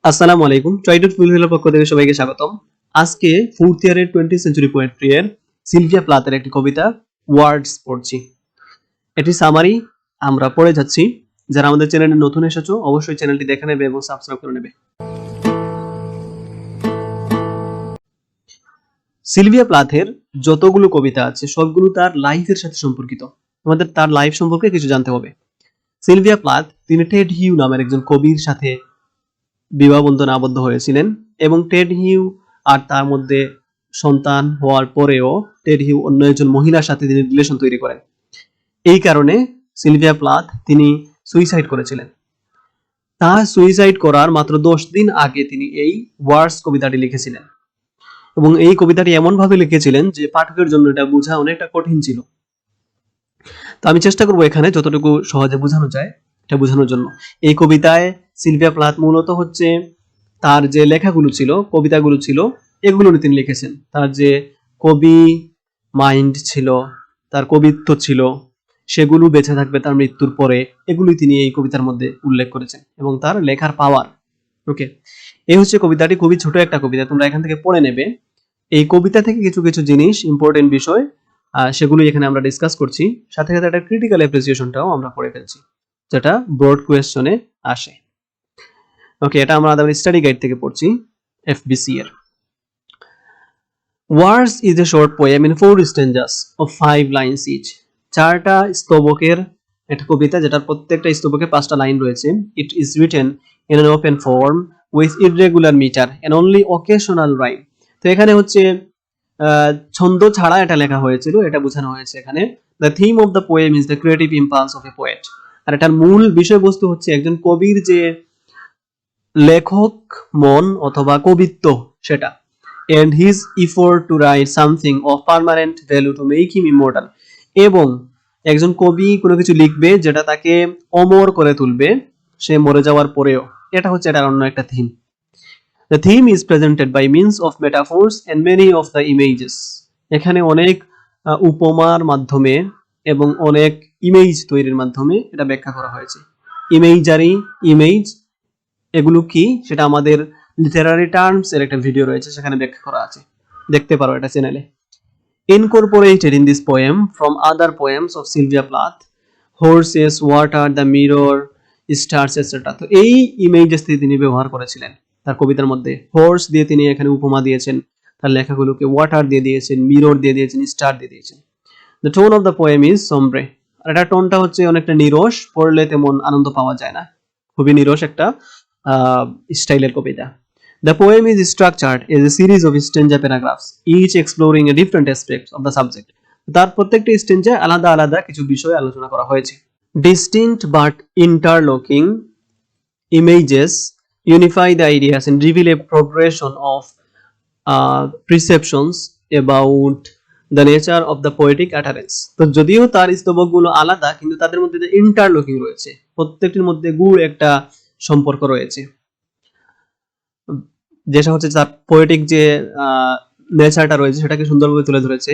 আসসালামু আলাইকুম। Try.Fulfil এর পক্ষ থেকে সবাইকে স্বাগতম। আজকে 4th ইয়ারের 20th সেঞ্চুরি পোয়েট্রি এর সিলভিয়া প্লাথের একটি কবিতা ওয়ার্ডস পড়ছি। এটি সামারি আমরা পড়ে যাচ্ছি। যারা আমাদের চ্যানেলে নতুন এসেছো অবশ্যই চ্যানেলটি দেখে নেবে এবং সাবস্ক্রাইব করে নেবে। সিলভিয়া প্লাথের যতগুলো কবিতা আছে সবগুলো তার লাইফের সাথে সম্পর্কিত। আমাদের তার লাইফ সম্পর্কে কিছু জানতে হবে। সিলভিয়া প্লাথ তিনি টেড হিউ নামের একজন কবির সাথে বিবাহ বন্ধনে আবদ্ধ হয়েছিলেন এবং টেড হিউ আর তার মধ্যে সন্তান হওয়ার পরেও টেড হিউ অন্য একজন মহিলার সাথে তিনি রিলেশন তৈরি করেন। এই কারণে সিলভিয়া প্লাথ তিনি সুইসাইড করেছিলেন। তার সুইসাইড করার মাত্র 10 দিন আগে তিনি এই ওয়ার্ডস কবিতাটি লিখেছিলেন এবং এই কবিতাটি এমন ভাবে লিখেছিলেন যে পাঠকের জন্য এটা বোঝা অনেকটা কঠিন ছিল। তো আমি চেষ্টা করব এখানে যতটুকু সহজে বোঝানো যায় এটা বোঝানোর জন্য। এই কবিতায় সিলভিয়া প্লাথ মূলত হচ্ছে তার যে লেখাগুলো ছিল, কবিতাগুলো ছিল, এগুলো তিনি লিখেছেন। তার যে কবি মাইন্ড ছিল, তার কবিত্ব ছিল, সেগুলো বেঁচে থাকবে তার মৃত্যুর পরে, এগুলোই তিনি এই কবিতার মধ্যে উল্লেখ করেছেন এবং তার লেখার পাওয়ার। ওকে, এই হচ্ছে কবিতাটি। খুবই ছোট একটা কবিতা, তোমরা এখান থেকে পড়ে নেবে। এই কবিতা থেকে কিছু কিছু জিনিস, ইম্পর্টেন্ট বিষয়, সেগুলো এখানে আমরা ডিসকাস করছি। সাথে সাথে একটা ক্রিটিক্যাল অ্যাপ্রিসিয়েশনটাও আমরা পড়ে ফেলছি, যেটা বোর্ড কোয়েশ্চনে আসে। ওকে, এটা আমরা আমাদের স্টাডি গাইড থেকে পড়ছি, এফবিসি এর। Words is a short poem in 4 stanzas of 5 lines each. 4টা স্তবকের একটা কবিতা, যেটার প্রত্যেকটা স্তবকে 5টা লাইন রয়েছে। It is written in an open form with irregular meter and only occasional rhyme. তো এখানে হচ্ছে ছন্দ ছাড়া এটা লেখা হয়েছিল, এটা বোঝানো হয়েছে এখানে। The theme of the poem is the creative impulse of a poet. আর এটার মূল বিষয়বস্তু হচ্ছে একজন কবির যে লেখক মন অথবা কবিত্ব, সেটা। and his effort to write something of permanent value to make him immortal। এবং একজন কবি কোনো কিছু লিখবে যেটা তাকে অমর করে তুলবে সে মরে যাওয়ার পরেও। এটা হচ্ছে এটার অন্য একটা theme. The theme is presented by means of metaphors and many of the images। এখানে অনেক উপমার মাধ্যমে এবং অনেক ইমেজ তৈরির মাধ্যমে এটা ব্যাখ্যা করা হয়েছে। ইমেজারি, ইমেজ, এগুলো কি সেটা আমাদের লিটারারি টার্মস এর একটা ভিডিও রয়েছে, সেখানে ব্যাখ্যা করা আছে, দেখতে পারো এটা চ্যানেলে। Incorporated in this poem from other poems of Sylvia Plath, horses, water, the mirror, stars, etc. তো এই ইমেজেস তিনি ব্যবহার করেছিলেন তার কবিতার মধ্যে। হর্স দিয়ে তিনি এখানে উপমা দিয়েছেন, তার লেখাগুলোকে ওয়াটার দিয়ে দিয়েছেন, মিরর দিয়ে দিয়েছেন, স্টার দিয়ে দিয়েছেন। The tone of the poem is sombre। আর এটা টোনটা হচ্ছে অনেকটা নিরস, পড়লে তেমন আনন্দ পাওয়া যায় না, খুবই নিরস একটা স্টাইলের কবিতা। The poem is structured as a series of stanza paragraphs, each exploring a different aspect of the subject। তার প্রত্যেকটা স্ট্যাঞ্জা আলাদা আলাদা কিছু বিষয় আলোচনা করা হয়েছে। Distinct but interlocking images unify the ideas and reveal a progression of perceptions about the nature of the poetic utterance। তো যদিও তার স্তবকগুলো আলাদা, কিন্তু তাদের মধ্যে ইন্টারলকিং রয়েছে, প্রত্যেকটির মধ্যে গূঢ় একটা সম্পর্ক রয়েছে, যেটা হচ্ছে তার পোয়েটিক যে নেচারটা রয়েছে সেটাকে সুন্দরভাবে তুলে ধরেছে।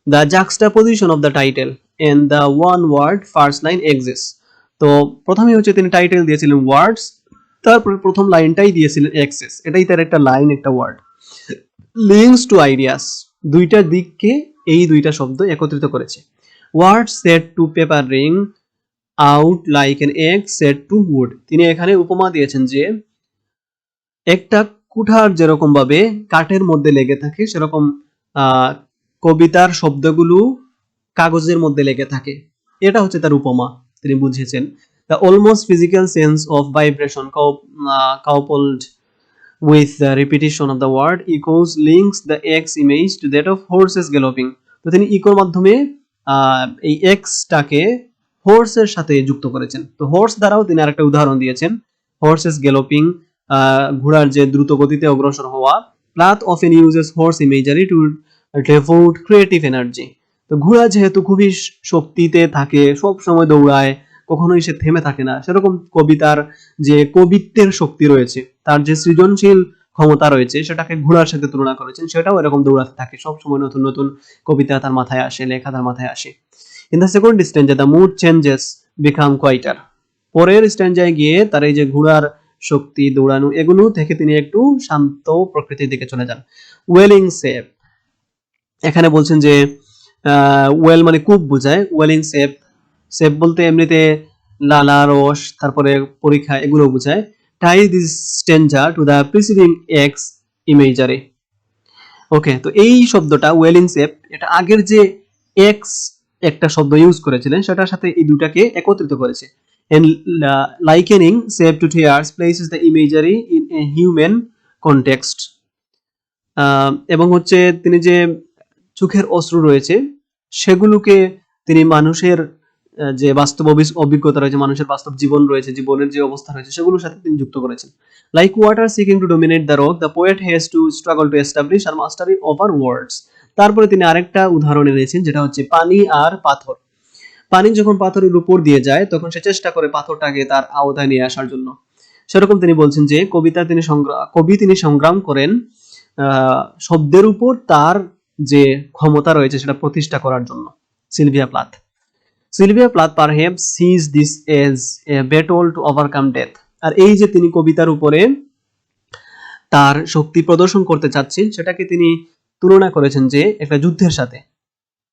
The juxtaposition of the title and the one word first line exist. তো প্রথমে হচ্ছে তিনি টাইটেল দিয়েছিলেন ওয়ার্ডস, তারপরে প্রথম লাইনটাই দিয়েছিলেন এক্সেস। এটাই তার একটা লাইন, একটা ওয়ার্ড। লিঙ্কস টু আইডিয়াস, দুইটা দিককে এই দুইটা শব্দ একত্রিত করেছে। Word set to paper ring out like an egg set to wood. তিনি এখানে উপমা দিয়েছেন যে একটা কুঠার যেরকম ভাবে কাঠের মধ্যে লেগে থাকে, সেরকম কবিতার শব্দগুলো কাগজের মধ্যে লেগে থাকে। এটা হচ্ছে তার উপমা, তিনি বুঝিয়েছেন। The almost physical sense of vibration coupled with the repetition of the word echoes links the X image to that of horses galloping। তো তিনি ইকোর মাধ্যমে এই এক্সটাকে হর্সের সাথে যুক্ত করেছেন। তো হর্স দ্বারাও তিনি আরেকটা উদাহরণ দিয়েছেন, হর্সেস গ্যালোপিং, ঘোড়ার যে দ্রুত গতিতে অগ্রসর হওয়া। Plath often uses horse imagery to devote creative energy. তো ঘোড়া যেহেতু খুবই শক্তিতে থাকে, সব সময় দৌড়ায়, কখনোই সে থেমে থাকে না, সেরকম কবিতার যে কবিত্বের শক্তি রয়েছে, তার যে সৃজনশীল ক্ষমতা রয়েছে, সেটাকে ঘোড়ার সাথে তুলনা করেছেন। সেটাও এরকম দৌড়াতে থাকে, সব সময় নতুন নতুন কবিতা তার মাথায় আসে, লেখা তার মাথায় আসে। In the second stanza the mood changes become quieter. পরের স্ট্যাঞ্জায় গিয়ে তার এই যে ঘোড়ার শক্তি, দৌড়ানো এগুলো থেকে তিনি একটু শান্ত প্রকৃতির দিকে চলে যান। ওয়েলিং সেপ, এখানে বলছেন যে ওয়েল মানে কূপ বোঝায়, ওয়েলিং সেপ, সেপ বলতে এমনিতে লালা রস তারপরে পরীক্ষা এগুলো বোঝায়। Tie this stanza to the preceding axe imagery. Okay, তো এই শব্দটা ওয়েলিং সেপ, এটা আগের যে এক্স একটা শব্দ ইউজ করেছিলেন সেটার সাথে এই দুটাকে একত্রিত করেছে। And likening sap to tears places the imagery in a human context. এবং হচ্ছে তিনি যে চোখের অশ্রু রয়েছে সেগুলোকে তিনি মানুষের যে বাস্তব অভিজ্ঞতা রয়েছে, মানুষের বাস্তব জীবন রয়েছে, জীবনের যে অবস্থা রয়েছে সেগুলোর সাথে তিনি যুক্ত করেছেন। Like water seeking to dominate the rock, the poet has to struggle to establish her mastery over ওয়ার্ডস। তারপরে তিনি আরেকটা উদাহরণ এনেছেন যেটা হচ্ছে পানি আর পাথর। পানি যখন পাথরের উপর দিয়ে যায় তখন সে চেষ্টা করে পাথরটাকে তার আওতায় নিয়ে আসার জন্য। সেরকম তিনি বলছেন যে কবি তিনি সংগ্রাম করেন শব্দের উপর তার যে ক্ষমতা রয়েছে সেটা প্রতিষ্ঠা করার জন্য। Sylvia Plath, Sylvia Plath perhaps sees this as a battle to overcome death. আর এই যে তিনি কবিতার উপরে তার শক্তি প্রদর্শন করতে চাচ্ছেন সেটাকে তিনি তুলনা করেছেন যে একটা যুদ্ধের সাথে,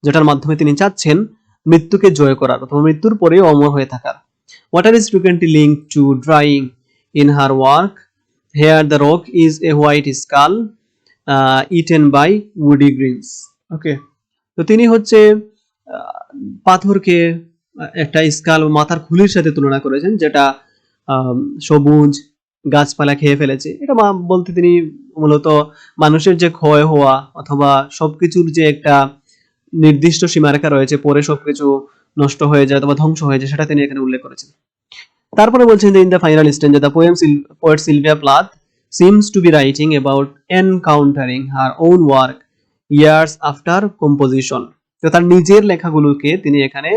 যেটার মাধ্যমে তিনি চাচ্ছেন মৃত্যুকে জয় করার অথবা মৃত্যুর পরে অমর হয়ে থাকার। Water is frequently linked to drying in her work. Here the rock is a white skull eaten by woody greens. Okay, তো তিনি হচ্ছে পাথরকে একটা স্কাল মাথার খুলির সাথে তুলনা করেছেন যেটা সবুজ গাছপালা খেয়ে ফেলেছে। এটা বলতে তিনি মূলত মানুষের যে ক্ষয় হওয়া অথবা সবকিছুর যে একটা নির্দিষ্ট সীমারেখা রয়েছে, পরে সবকিছু নষ্ট হয়ে যায় অথবা ধ্বংস হয়ে যায় সেটা তিনি এখানে উল্লেখ করেছেন। তারপরে বলছেন যে in the final স্টেঞ্জ the poet Sylvia Plath seems to be writing about encountering her own work years after composition. তো তার নিজের লেখাগুলোকে তিনি এখানে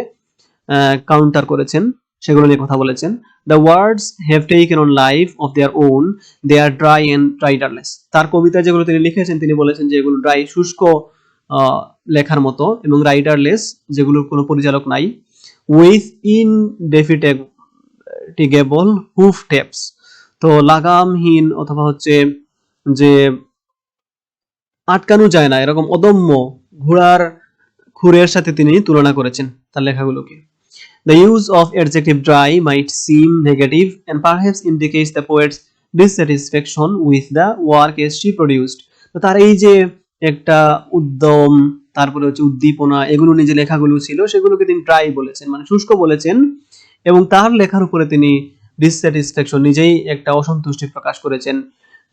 কাউন্টার করেছেন, সেগুলো নিয়ে কথা বলেছেন। The words have taken on life of their own, they are dry and riderless. তার কবিতা যেগুলো তিনি লিখেছেন তিনি বলেছেন যে এগুলো ড্রাই, শুষ্ক লেখার মতো, এবং রাইডারলেস, যেগুলোর কোনো পরিচালক নাই। With indefatigable hoof taps, তো লাগামহীন অথবা হচ্ছে যে আটকানো যায় না এরকম অদম্য ঘোড়ার খুরের সাথে তিনি তুলনা করেছেন তার লেখাগুলোকে। The use of adjective dry might seem negative and perhaps indicates the poet's dissatisfaction with the work as she produced. তো তার এই যে একটা উদ্যম, তারপরে হচ্ছে উদ্দীপনা, এগুলো নিজে লেখাগুলো ছিল সেগুলোকে তিনি ড্রাই বলেছেন, মানে শুষ্ক বলেছেন, এবং তার লেখার উপরে তিনি dissatisfaction, নিজেই একটা অসন্তুষ্টি প্রকাশ করেছেন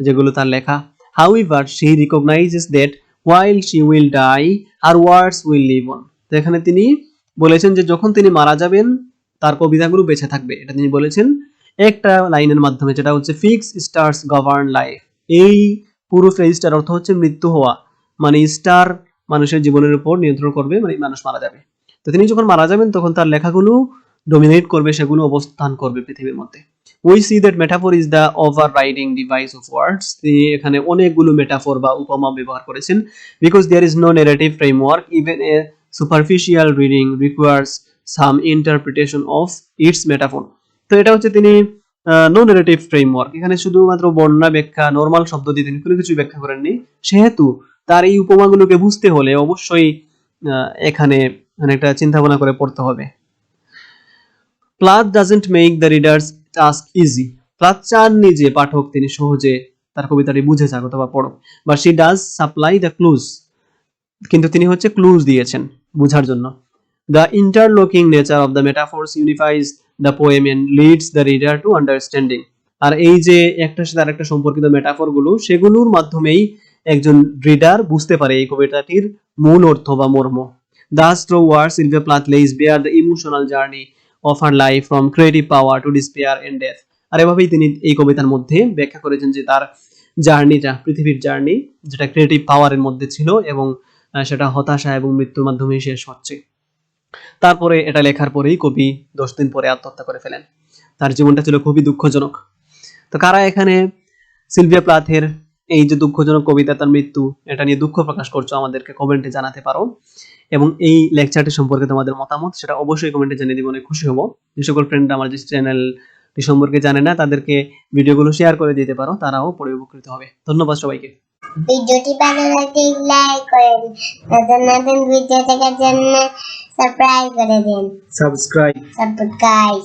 যেগুলো তার লেখা। However, she recognizes that while she will die, her words will live on. তো এখানে তিনি বলেছেন যে যখন তিনি মারা যাবেন তার কবিতাগুলো বেঁচে থাকবে, এটা তিনি বলেছেন একটা লাইনের মাধ্যমে, যেটা হচ্ছে ফিক্স স্টার্স গভর্ন লাইফ। এই পুরো ফ্রেজটার অর্থ হচ্ছে মৃত্যু হওয়া, মানে স্টার মানুষের জীবনের উপর নিয়ন্ত্রণ করবে, মানে মানুষ মারা যাবে। তো তিনি যখন মারা যাবেন তখন তার লেখাগুলো ডমিনেট করবে, সেগুলো অবস্থান করবে পৃথিবীর মধ্যে। We see that metaphor is the overriding device of words. তিনি এখানে অনেকগুলো মেটাফর বা উপমা ব্যবহার করেছেন। Because there is no narrative framework, even a superficial reading requires some interpretation of its metaphor. তো এটা হচ্ছে তিনি নো ন্যারেটিভ ফ্রেমওয়ার্ক, এখানে শুধুমাত্র বর্ণনা ব্যাখ্যা, নরমাল শব্দ দিয়ে তিনি কোনো কিছু ব্যাখ্যা করেননি, সেহেতু তার এই উপমাগুলোকে বুঝতে হলে অবশ্যই এখানে একটা চিন্তা ভাবনা করে পড়তে হবে। Plath doesn't make the reader's task easy. Plath চাননি যে পাঠক তিনি সহজে তার কবিতাটি বুঝে যাক অথবা পড়ো, but she does supply the clues. কিন্তু তিনি হচ্ছে ক্লুজ দিয়েছেন বোঝার জন্য। The interlocking nature of the metaphors unifies the poem and leads the reader to understanding. আর এই যে একটার সাথে আরেকটা সম্পর্কিত মেটাফর গুলো, সেগুলোর মাধ্যমেই একজন রিডার বুঝতে পারে এই কবিতাটির মূল অর্থ বা মর্ম। Thus through words Sylvia Plath lays bare the emotional journey of her life from creative power to despair and death. আর এভাবেই তিনি এই কবিতার মধ্যে ব্যাখ্যা করেছেন যে তার জার্নিটা, পৃথিবীর জার্নি, যেটা ক্রিয়েটিভ পাওয়ারের মধ্যে ছিল এবং সেটা হতাশা এবং মৃত্যুর মাধ্যমে শেষ হচ্ছে। তারপরে এটা লেখার পরেই কবি 10 দিন পরে আত্মহত্যা করে ফেলেন। তার জীবনটা ছিল খুবই দুঃখজনক। তো কারা এখানে সিলভিয়া প্লাথের এই যে দুঃখজনক কবিতা, তার মৃত্যু, এটা নিয়ে দুঃখ প্রকাশ করছো, আমাদেরকে কমেন্টে জানাতে পারো। এবং এই লেকচারটি সম্পর্কে তোমাদের মতামত সেটা অবশ্যই কমেন্টে জানিয়ে দিবে, অনেক খুশি হব। যে সকল ফ্রেন্ডরা আমার যে চ্যানেল সম্পর্কে জানে না, তাদেরকে ভিডিওগুলো শেয়ার করে দিতে পারো, তারাও পড়ে উপকৃত হবে। ধন্যবাদ সবাইকে। ভিডিওটি ভালো লাগলে লাইক করেন, নতুন নতুন ভিডিও দেখার জন্য সাবস্ক্রাইব করে দিন। সাবস্ক্রাইব।